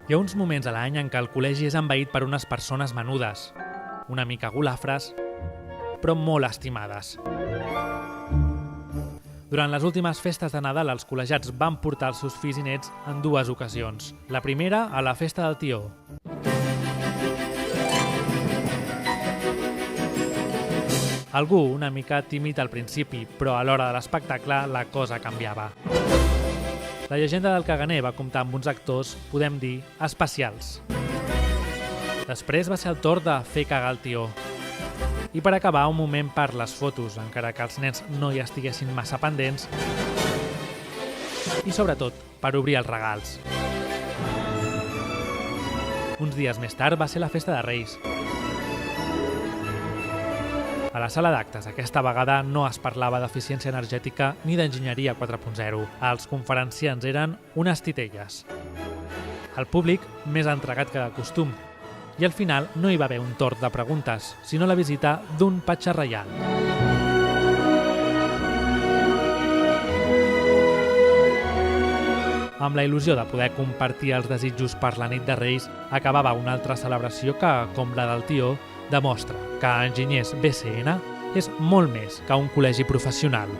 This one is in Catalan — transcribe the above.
Hi ha uns moments a l'any en què el col·legi és envaït per unes persones menudes, una mica golafres, però molt estimades. Durant les últimes festes de Nadal, els col·legiats van portar els seus fills i nets en dues ocasions. La primera, a la festa del tió. Algú una mica tímid al principi, però a l'hora de l'espectacle la cosa canviava. La llegenda del caganer va comptar amb uns actors, podem dir, especials. Després va ser el torn de fer cagar el tió. I per acabar, un moment per les fotos, encara que els nens no hi estiguessin massa pendents. I sobretot, per obrir els regals. Uns dies més tard va ser la festa de Reis. A la sala d'actes, aquesta vegada no es parlava d'eficiència energètica ni d'enginyeria 4.0. Els conferenciants eren unes titelles. El públic més entregat que de costum. I al final no hi va haver un torn de preguntes, sinó la visita d'un patge reial. Amb la il·lusió de poder compartir els desitjos per la nit de Reis, acabava una altra celebració que, com la del tió, demostra que Enginyers BCN és molt més que un col·legi professional.